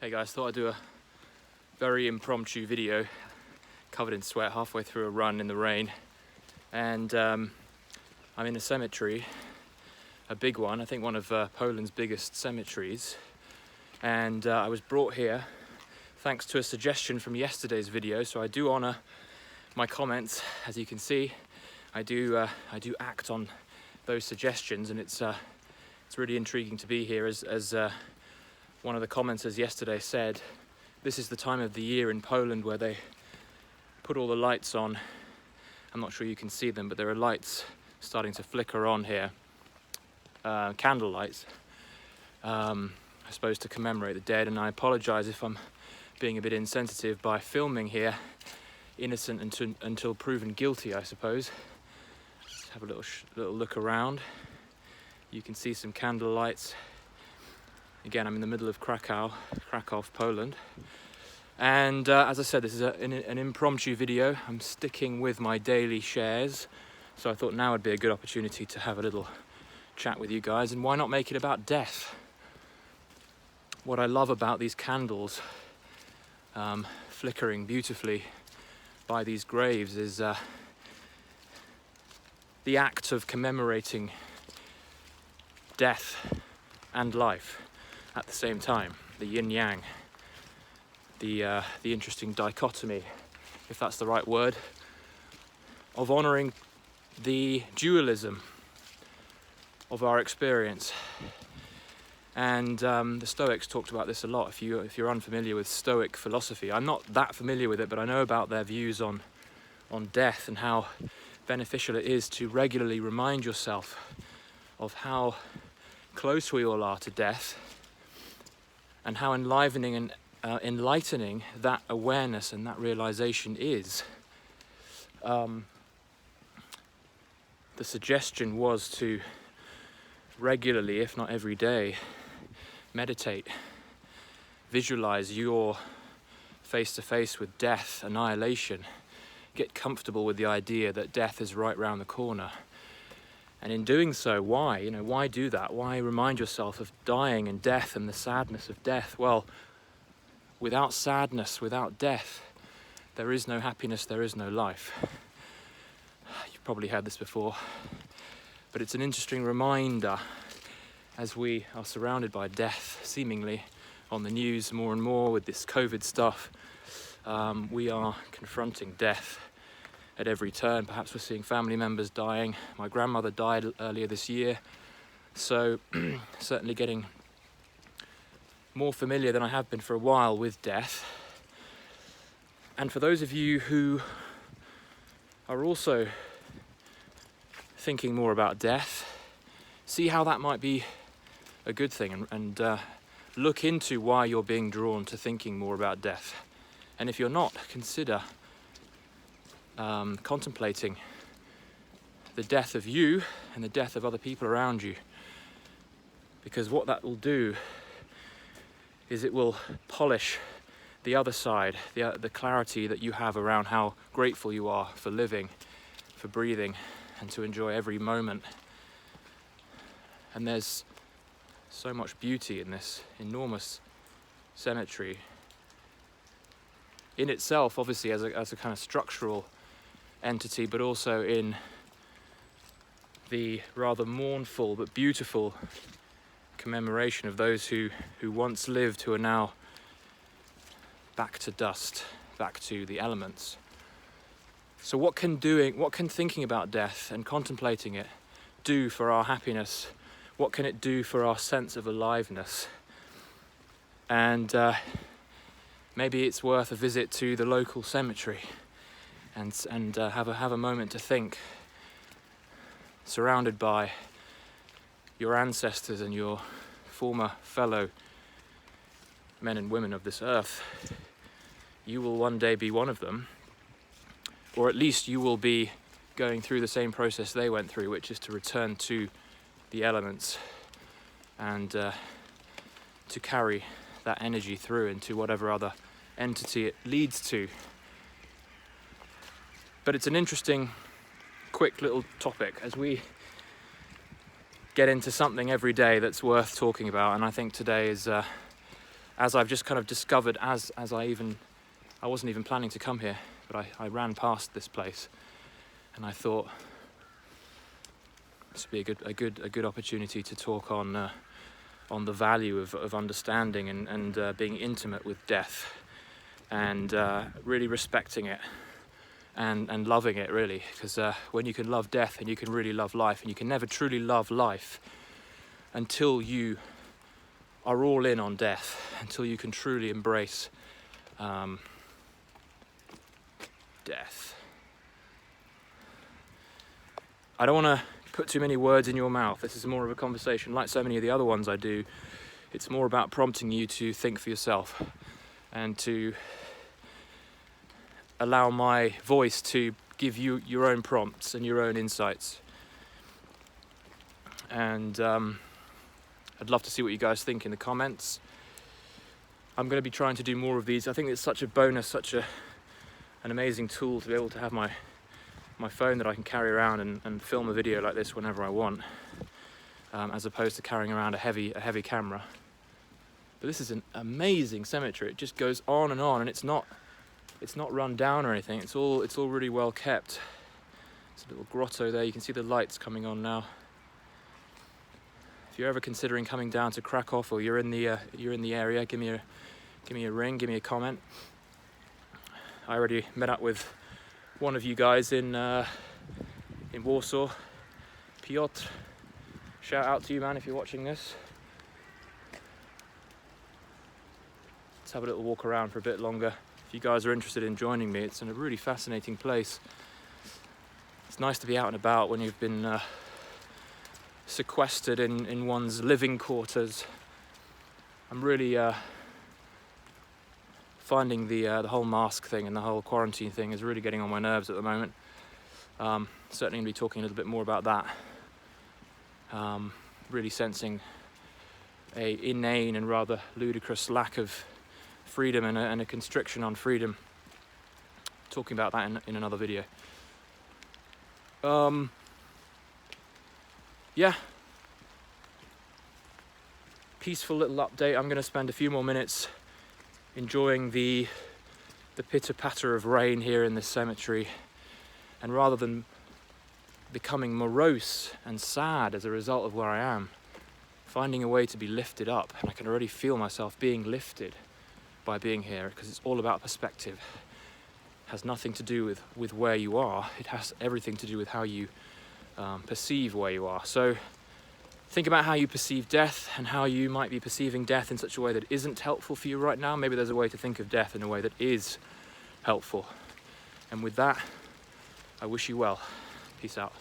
Hey guys, thought I'd do a very impromptu video, covered in sweat, halfway through a run in the rain. And I'm in a cemetery, a big one, I think one of Poland's biggest cemeteries. And I was brought here thanks to a suggestion from yesterday's video, so I do honour my comments. As you can see, I do act on those suggestions, and it's really intriguing to be here. As one of the commenters yesterday said, this is the time of the year in Poland where they put all the lights on. I'm not sure you can see them, but there are lights starting to flicker on here, candle lights, I suppose to commemorate the dead. And I apologise if I'm being a bit insensitive by filming here, innocent until proven guilty, I suppose. Let's have a little look around. You can see some candle lights. Again, I'm in the middle of Krakow, Poland. And as I said, this is an impromptu video. I'm sticking with my daily shares. So I thought now would be a good opportunity to have a little chat with you guys. And why not make it about death? What I love about these candles flickering beautifully by these graves is the act of commemorating death and life at the same time, the yin-yang, the interesting dichotomy, if that's the right word, of honouring the dualism of our experience. And the Stoics talked about this a lot. If you're unfamiliar with Stoic philosophy, I'm not that familiar with it, but I know about their views on death and how beneficial it is to regularly remind yourself of how close we all are to death, and how enlivening and enlightening that awareness and that realization is. The suggestion was to regularly, if not every day, meditate, visualize your face-to-face with death, annihilation, get comfortable with the idea that death is right round the corner. And in doing so, why? Why do that? Why remind yourself of dying and death and the sadness of death? Well, without sadness, without death, there is no happiness, there is no life. You've probably heard this before, but it's an interesting reminder as we are surrounded by death, seemingly on the news more and more with this COVID stuff. We are confronting death at every turn. Perhaps we're seeing family members dying. My grandmother died earlier this year, so certainly getting more familiar than I have been for a while with death. And for those of you who are also thinking more about death, see how that might be a good thing, and look into why you're being drawn to thinking more about death. And if you're not, consider contemplating the death of you and the death of other people around you, because what that will do is it will polish the other side, the clarity that you have around how grateful you are for living, for breathing, and to enjoy every moment. And there's so much beauty in this enormous cemetery in itself, obviously as a kind of structural entity, but also in the rather mournful but beautiful commemoration of those who once lived, who are now back to dust, back to the elements. So what can thinking about death and contemplating it do for our happiness? What can it do for our sense of aliveness? And maybe it's worth a visit to the local cemetery and have a moment to think, surrounded by your ancestors and your former fellow men and women of this earth. You will one day be one of them, or at least you will be going through the same process they went through, which is to return to the elements and to carry that energy through into whatever other entity it leads to. But it's an interesting, quick little topic as we get into something every day that's worth talking about, and I think today is as I've just kind of discovered, as I wasn't even planning to come here, but I ran past this place, and I thought this would be a good opportunity to talk on the value of understanding and being intimate with death, and really respecting it and loving it, really, because when you can love death, and you can really love life, and you can never truly love life until you are all in on death, until you can truly embrace death. I don't want to put too many words in your mouth. This is more of a conversation, like so many of the other ones I do. It's more about prompting you to think for yourself and to allow my voice to give you your own prompts and your own insights. And I'd love to see what you guys think in the comments. I'm going to be trying to do more of these. I think it's such a bonus, such an amazing tool to be able to have my phone that I can carry around and film a video like this whenever I want, as opposed to carrying around a heavy camera. But this is an amazing cemetery. It just goes on, and it's not run down or anything. It's all really well kept. There's a little grotto there. You can see the lights coming on now. If you're ever considering coming down to Krakow, or you're in the area, give me a ring, give me a comment. I already met up with one of you guys in Warsaw, Piotr. Shout out to you, man, if you're watching this. Let's have a little walk around for a bit longer. If you guys are interested in joining me, it's in a really fascinating place. It's nice to be out and about when you've been sequestered in one's living quarters. I'm really finding the whole mask thing and the whole quarantine thing is really getting on my nerves at the moment. Certainly going to be talking a little bit more about that. Really sensing a inane and rather ludicrous lack of freedom and a constriction on freedom. Talking about that in another video. Yeah. Peaceful little update. I'm going to spend a few more minutes enjoying the pitter-patter of rain here in this cemetery, and rather than becoming morose and sad as a result of where I am, finding a way to be lifted up. And I can already feel myself being lifted by being here, because it's all about perspective. It has nothing to do with where you are. It has everything to do with how you perceive where you are. So think about how you perceive death and how you might be perceiving death in such a way that isn't helpful for you right now. Maybe there's a way to think of death in a way that is helpful. And with that, I wish you well. Peace out.